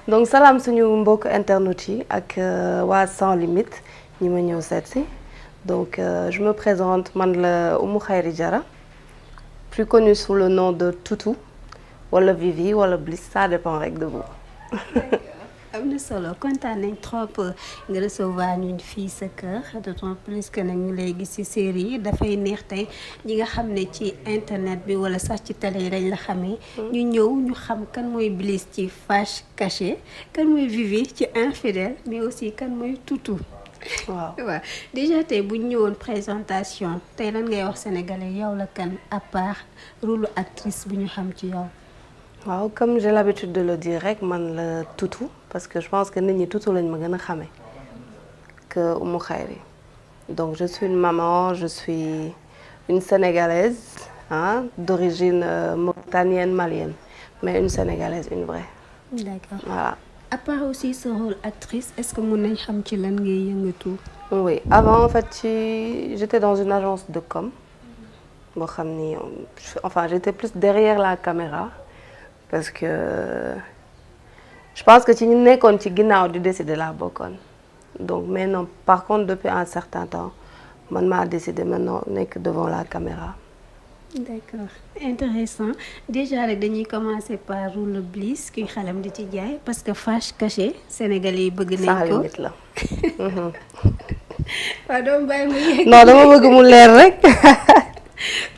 donc salaam suñu mbokk internet yi ak waa Sans Limites ñi ma ñëw seet si donc je me présente man la Oumou Khayri Diarra plus connue sous le nom de Toutou wala Vivi wala Bliss ça dépend rek de vous. am na solo kontaan nañ trop nga recevoir ñun fii sa kër d'autant plus que nag ñu lay gis ci série yi dafay neex tey ñi nga xam ne ci internet bi wala sax ci télé yi lañ la xamee. ñu ñëw ñu xam kan mooy Bliss ci Fâche Cachée kan mooy Vivi ci Infidèles mais aussi kan mooy Toutou. waaw déjà tey bu ñu ñëwoon présentation tey lan ngay wax sénégalais yow la kan à part rôle actrice bu ñu xam ci yow. waaw comme j'ai l'habitude de le dire rek man la Toutou parce que je pense que nit ñi Toutou lañ ma gën a xamee que Oumou Khayri donc je suis une maman je suis une sénégalaise d'origine mauritanienne malienne mais une sénégalaise une vraie. D'accord. Voilà. À part aussi ce rôle actrice est-ce que mën nañ xam ci lan ngay yëngatu. Oui avant en fait j'étais dans une agence de com boo xam ni enfin j'étais plus derrière la caméra. Parce que je pense que ci ñu nekkoon ci ginnaaw di décider laa bokkoon donc mais non par contre depuis un certain temps man maa décidé maintenant nekk devant la caméra. D'accord intéressant déjà rek dañuy commencer par rôle Bliss kuy xalam di ci jaay parce que Fâche Cachée sénégalais yi bëgg nañ ko. Sans limite la. waaw doomu bàyyi mu yegg. non dama bëgg mu leer rek.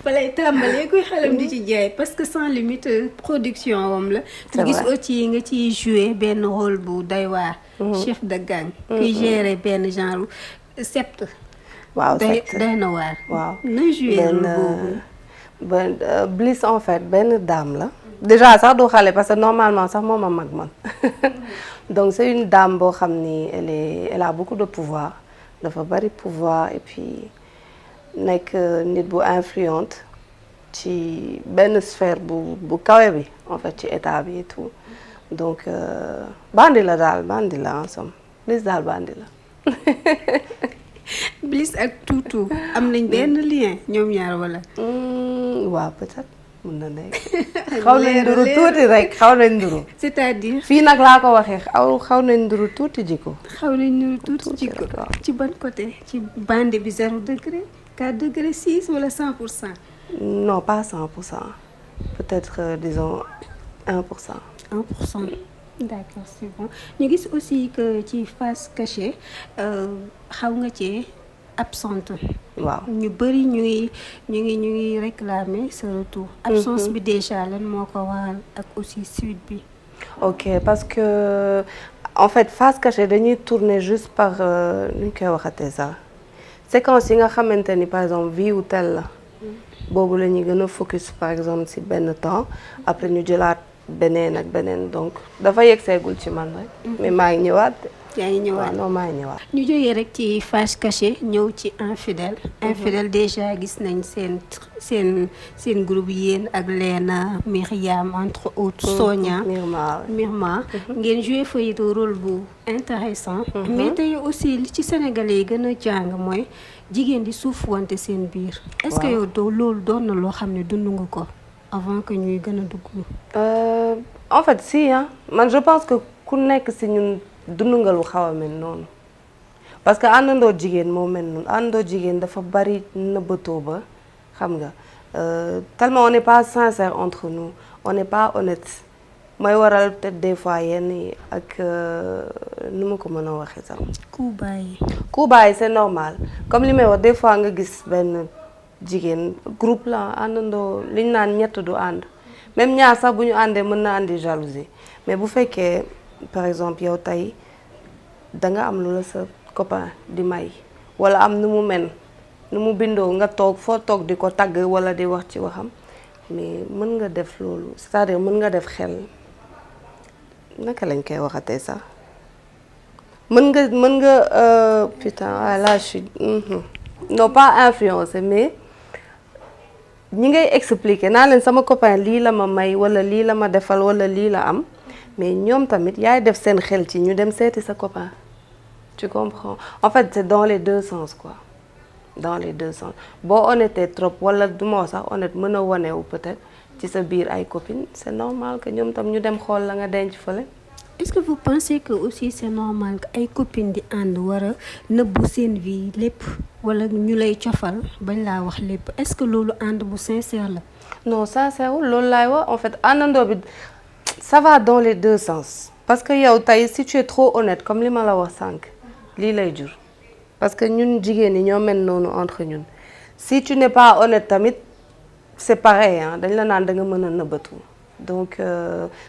fa lay tàmbalee kuy xalam di ci jaay parce que Sans Limites production wam la. ñu gis aussi nga ciy jouer benn rôle bu doy waar. chef de gang. kuy gérer benn genre secte. waaw secte doy na waar. waaw na jouer rôle boobu. benn Bliss en fait benn dame la. déjà sax du xale parce que normalement sax moom a mag man donc c'est une dame boo xam ni elle a beaucoup de pouvoir dafa bari pouvoir et puis. nekk nit bu influente ci benn sphère bu kawe bi en fait ci état bi et tout donc bandi la daal bandi la en somme Bliss daal bandi la. Bliss ak Toutou am nañ benn lien ñoom ñaar wala. waaw peut-être mën na nekk. xaw nañ nduru tuuti rek xaw nañ nduru. c'est-à-dire. fii nag laa ko waxee xaw nañ nduru tuuti jikko. xaw nañ nduru tuuti jikko ci ban côté ci bandi bi 0 degré. 4 degré 6 wala 100%. non pas 100%. peut-être disons 1%. 1%. D'accord c'est bon ñu gis aussi que ci Fâche Cachée xaw nga ci absente. waaw ñu bëri ñu ngi réclamer ce retour. absence bi déjà lan moo ko waral ak aussi suite bi. ok parce que en fait Fâche Cachée dañuy tourner juste par nu ñu koy waxatee sax. séquence yi nga xamante ni par exemple vie ou tel la boobu la ñuy gën a focus par exemple ci benn temps après ñu jëlaat beneen ak beneen donc dafa yegg seegul ci man rek. mais maa ngi ñëwaat. yaa ngi ñëwaat non maa ngi ñëwaat. ñu jógee rek ci Fâche Cachée ñëw ci Infidèles. Infidèles déjà gis nañ seen groupe yéen ak Léna Myriam entre autres. Sonia Myrma ngeen joué fa it rôle bu intéressant mais tey aussi li ci sénégalais yi gën a jàng mooy jigéen di suuf wante seen biir. est-ce que yow loolu doon na loo xam ne dund nga ko avant que ñuy gën a dugg. en fait si man je pense que ku nekk ci ñun. dund nga lu xaw a mel noonu parce que àndandoo jigéen moo mel noonu àndandoo jigéen dafa bari nëbbatoo ba xam nga tellement on n'est pas sincère entre nous on n'est pas honnête mooy waral peut-être des fois yenn yi ak nu ma ko mën a waxee sax. ku bàyyi c'est normal comme li may wax des fois nga gis benn jigéen groupe la àndandoo liñ naan ñett du ànd même ñaar sax bu ñu àndee mën na andi jalousie mais bu fekkee. par exemple yow tey danga am lu la sa copain di may wala am nu mu mel nu mu bindoo nga toog foo toog di ko tagg wala di wax ci waxam mais mën nga def loolu c'est-à-dire mën nga def xel naka lañ koy waxatee sax mën nga putain là je suis non pas influencer mais ñi ngay expliquer naa leen sama copain lii la ma may wala lii la ma defal wala lii la am mais ñoom tamit yaay def seen xel ci ñu dem seeti sa copain tu comprends en fait c'est dans les deux sens quoi dans les deux sens boo honnête trop wala du ma wax sax honnête mën a wane wu peut-être ci sa biir ay copines c'est normal que ñoom tam ñu dem xool la nga denc fële. est-ce que vous pensez que aussi c'est normal que ay copines di ànd war a nëbbu seen vie lépp wala ñu lay cofal bañ laa wax lépp est-ce que loolu ànd bu sincère la. non sincère loolu laay wax en fait àndandoo bi ça va dans les deux sens parce que yow tey si tu es trop honnête comme li ma la wax sànq lii lay jur parce que ñun jigéen ñi ñoo mel noonu entre ñun si tu n'es pas honnête tamit c'est pareil hein dañ la naan da nga mën a nëbbatu donc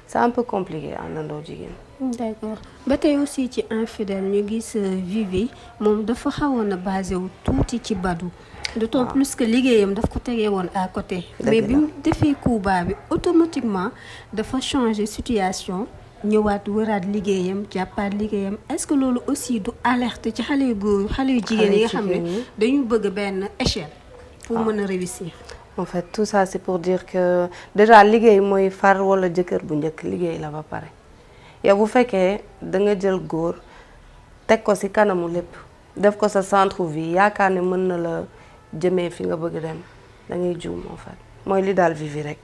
c'est un peu compliqué àndandoo jigéen. d'accord ba tey aussi ci infidèle ñu gis Vivi moom dafa xawoon a basé wu tuuti ci Badou. d'autant plus que liggéeyam daf ko tegee woon à côté. mais bi mu defee coup bas bi automatiquement dafa changer situation ñëwaat wëraat liggéeyam jàppaat liggéeyam est-ce que loolu aussi du alerte ci xale yu góor xale yu jigéen yi nga xam ne dañu bëgg benn échelle pour mën a réussir. en fait tout ça c'est pour dire que déjà liggéey mooy far wala jëkkër bu njëkk liggéey la ba pare yow bu fekkee da nga jël góor teg ko ci kanamu lépp def ko sa centre vie yaakaar ne mën na la jëmee fi nga bëgg dem da ngay juum en fait mooy li daal Vivi rek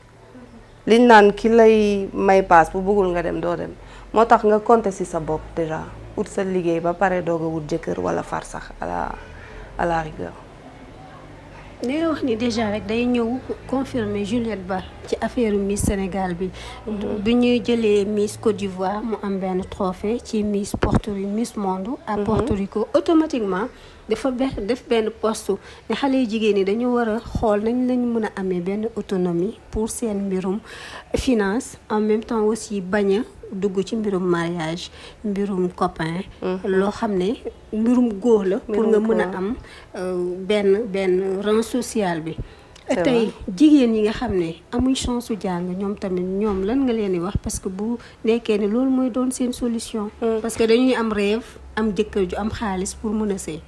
liñ naan ki lay may paas bu bëggul nga dem doo dem moo tax nga compter ci sa bopp déjà ut sa liggéey ba pare doog a wut jëkkër wala far sax à la rigueur. li nga wax ni déjà rek day ñëw confirmer Juliette Ba ci affaire Miss Sénégal bi. bi ñuy jëlee Miss Côte d'Ivoire mu am benn trophée ci Miss Miss Monde à Porto Rico automatiquement dafa def benn poste ne xale yu jigéen ñi dañu war a xool nañ lañu mën a amee benn autonomie pour seen mbirum finance en même temps aussi bañ a dugg ci mbirum mariage mbirum copain. loo xam ne mbirum góor la. pour nga mën a am benn rang social bi. tey jigéen yi nga xam ne amuñ chance su jàng ñoom tamit ñoom lan nga leen di wax parce que bu nekkee ne loolu mooy doon seen solution. parce que dañuy am rêve am jëkkër ju am xaalis pour mën a sëy.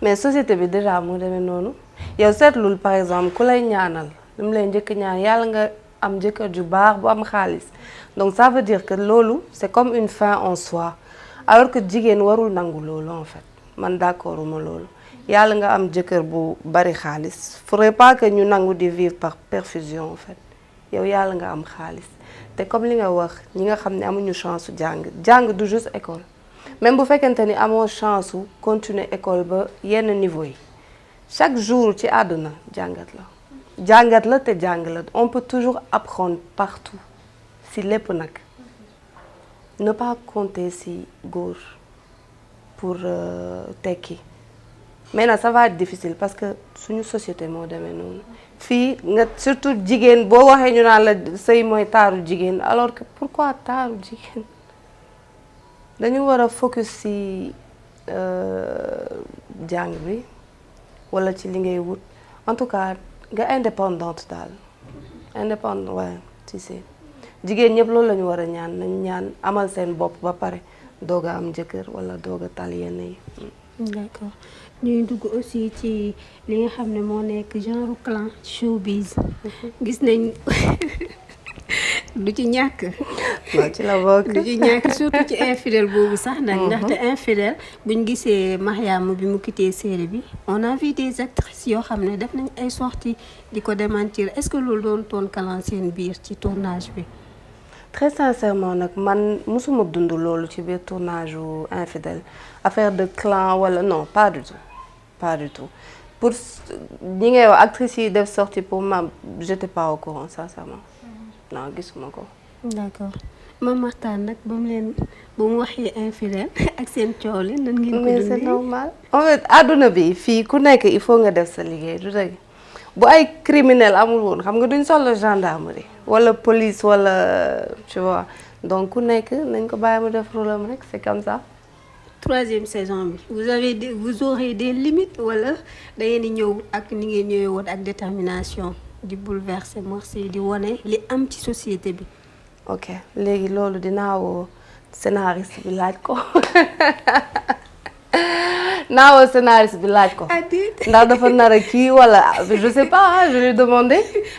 mais société bi déjà moo demee noonu yow seetlul par exemple ku lay ñaanal li mu lay njëkk ñaan yàlla nga am jëkkër ju baax bu am xaalis donc ça veut dire que loolu c'est comme une fin en soi alors que jigéen warul nangu loolu en fait man d'accorduma loolu yàlla nga am jëkkër bu bari xaalis faudrait pas que ñu nangu di vivre par perfusion en fait yow yàlla nga am xaalis te comme li nga wax ñi nga xam ne amuñu chance su jàng du juste école même bu fekkente ni amoo chance su continuer école ba yenn niveau yi chaque jour ci àdduna jàngat la te jàng la on peut toujours apprendre partout si lépp nag ne pas compter si góor pour tekki maintenant ça va être difficile parce que suñu société moo demee noonu fii nga surtout jigéen boo waxee ñu naan la sëy mooy taaru jigéen alors que pourquoi taaru jigéen dañu war a focus ci jàng bi walla ci li ngay wut en tout cas nga indépendante daal indépendante waaye si si jigéen ñëpp loolu la ñu war a ñaan nañu ñaan amal seen bopp ba pare doog a am jëkkër walla doog a tal yenn yi. d'accord ñuy dugg aussi ci li nga xam ne moo nekk genre clan showbiz. gis nañ du ci ñàkk. non ci la bokk. du ci ñàkk surtout ci infidèle boobu sax nag. ndaxte infidèle buñ gisee Mariama bi mu quitté série bi on a vu des actrices yoo xam ne def nañ ay sorties di ko démentir est-ce que loolu doon toon clan seen biir ci tournage bi. très sincèrement nag man musuma dund loolu ci biir tournage u infidèle affaire de clan wala non pas du tout pour ñi ngay wax actrices yi def sortie pour ma j'étais pas au courant sincèrement non gisuma ko. d'accord Mame Makhtar nag ba mu waxee infidèle ak seen coow li nan ngeen ko dundee. mais c'est normal en fait àdduna bi fii ku nekk il faut nga def sa liggéey du dëgg bu ay criminel amul woon xam nga duñ soxla gendarmerie wala police wala tu vois donc ku nekk nañ ko bàyyi mu def rôle am rek c'est comme ça. 3e saison bi vous aurez des limites wala da ngeen di ñëw ak ni ngeen ñëwee woon ak détermination di bouleverser mœurs yi di wone li am ci société bi. ok léegi loolu dinaa woo scénariste bi laaj ko naawal scénariste bi laaj ko. ndax dafa nar a kii wala je sais pas je lui ai demandé.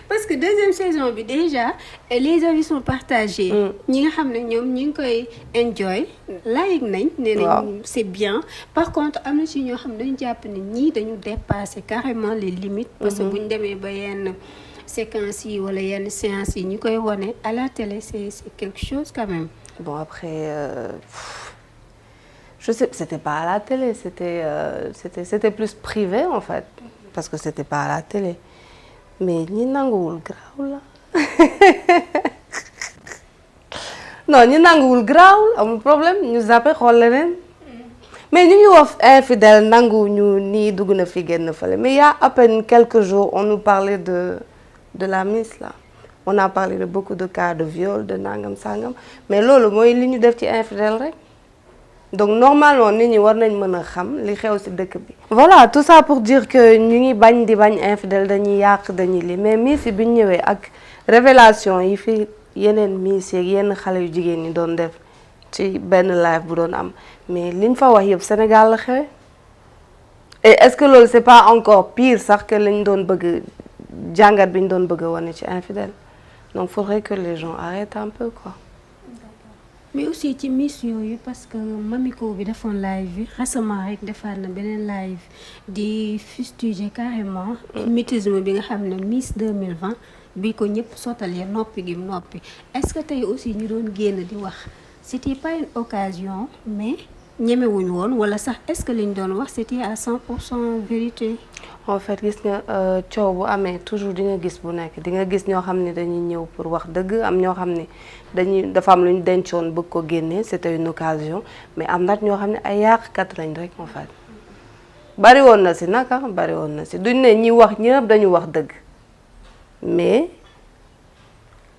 parce que deuxième saison bi déjà les avis sont partagés. ñi nga xam ne ñoom ñi ngi koy enjoy like nañ. nee nañ c'est bien. par contre am na ci ñoo xam ne dañu jàpp ne ñii dañu dépasser carrément les limites. parce que bu ñu demee ba yenn séquences yi wala yenn séances yi ñu koy wone à la télé c'est quelque chose quand même. Bon après je sais c'était pas à la télé c'était plus privé en fait parce que c'était pas à la télé mais ñi nanguwul garaawul la non ñi nanguwul garaawul amul problème ñu zappé xool leneen mais ñu ngi wax infidèle nangu ñu nii dugg na fi génn fële mais il y a à peine quelques jours on nous parlait de la Miss là. On a parlé de beaucoup de cas de viol de nangam sangam mais loolu mooy li ñu def ci infidèle rek donc normalement nit ñi war nañ mën a xam li xew ci dëkk bi. voilà tout ça pour dire que ñu ngi bañ di bañ infidèle dañuy yàq dañuy li mais Miss yi bi ñu ñëwee ak révélation yi fi yeneen Miss yeeg yenn xale yu jigéen ñi doon def ci benn live bu doon am mais liñ fa wax yëpp Sénégal la xewe et est-ce que loolu c'est pas encore pire sax que lañ doon bëgg jàngat bi ñu doon bëgg a wane ci infidèle. Donc faudrait que les gens arrêtent un peu quoi. mais aussi ci Miss yooyu parce que Mamiko bi defoon live bi récemment rek defaat na beneen live di fustiger carrément. mutisme bi nga xam ne Miss 2020 bi ko ñëpp sottalee noppi gi noppi est-ce que tey aussi ñu doon génn di wax c'était pas une occasion mais ñemewuñu woon wala sax est-ce que li ñu doon wax c'était à 100% vérité. en fait gis nga coow bu amee toujours di nga gis bu nekk di nga gis ñoo xam ne dañuy ñëw pour wax dëgg am ñoo xam ne dafa am lu ñu dencoon bëgg ko génne c'était une occasion mais am nag ñoo xam ne ay yàqkat lañ rek en fait. bari woon na si naka bari woon na si duñ ne ñi wax ñëpp dañu wax dëgg mais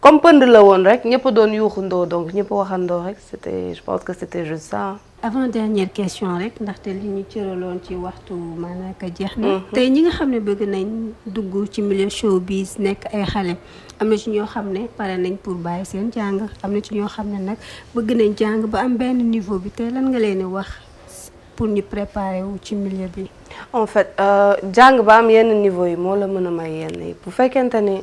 comme pënd la woon rek ñëpp doon yuuxandoo donc ñëpp waxandoo rek je pense que c'était juste ça. avant dernière question rek ndaxte li ñu cëraloon ci waxtu maanaam jeex na. tey ñi nga xam ne bëgg nañ dugg ci milieu showbiz nekk ay xale am na ci ñoo xam ne pare nañ pour bàyyi seen jàng am na ci ñoo xam ne nag bëgg nañ jàng ba am benn niveau bi tey lan nga leen di wax pour ñu préparer wu ci milieu bi. en fait jàng ba am yenn niveau yi moo la mën a may yenn yi bu fekkente ni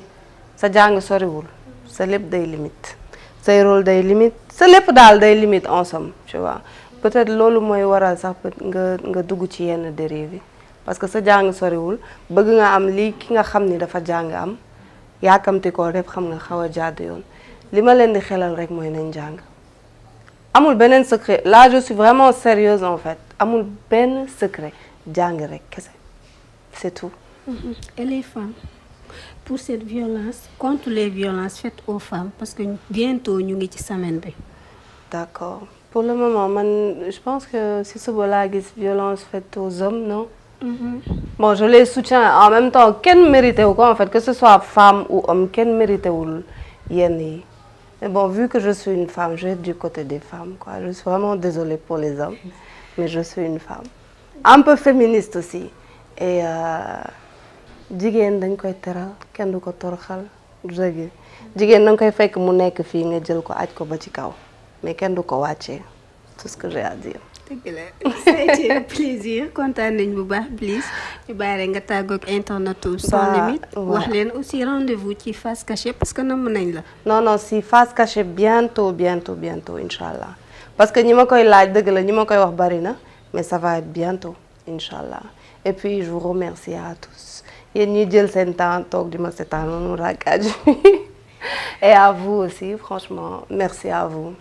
sa jàng soriwul sa lépp day limite say rôle day limite sa lépp daal day limite en somme tu vois. peut-être loolu mooy waral sax nga dugg ci yenn dérive yi parce que sa jàng soriwul bëgg nga am lii ki nga xam ni dafa jàng am yaakamti ko def xam nga xaw a jàdd yoon li ma leen di xelal rek mooy nañ jàng amul beneen secret là je suis vraiment sérieuse en fait amul benn secret jàng rek kese c'est tout. Et les femmes pour cette violence contre les violences faites aux femmes parce que bientôt ñu ngi ci semaine bi. D'accord. Pour le moment, je pense que si ce là violence faite aux hommes, non? Bon, je les soutiens. En même temps, qu'elle mérite ou quoi, en fait, que ce soit femme ou homme, qu'elle mérite ou yenni. Mais bon, vu que je suis une femme, je vais être du côté des femmes, quoi. Je suis vraiment désolée pour les hommes, mais je suis une femme. Un peu féministe aussi. Et jigéen dañ koy teral kenn du ko toroxal dëgg jigéen dañ koy fekk mu nekk fii nga jël ko aj ko ba ci kaw. mais kenn du ko wàccee tout ce que j'ai à dire. dëgg la c'était un plaisir kontaan nañ bu baax Bliss ñu bàyyi rek nga tàggoog internet sans limite. wax leen aussi rendez-vous ci Face Cachée parce que namm nañ la. non si Face Cachée bientôt incha allah parce que ñi ma koy laaj dëgg la ñi ma koy wax bari na mais ça va être bientôt incha allah et puis je vous remercie à tous yéen ñi jël seen temps toog di ma seetaan noonu raakaaju et à vous aussi franchement merci à vous.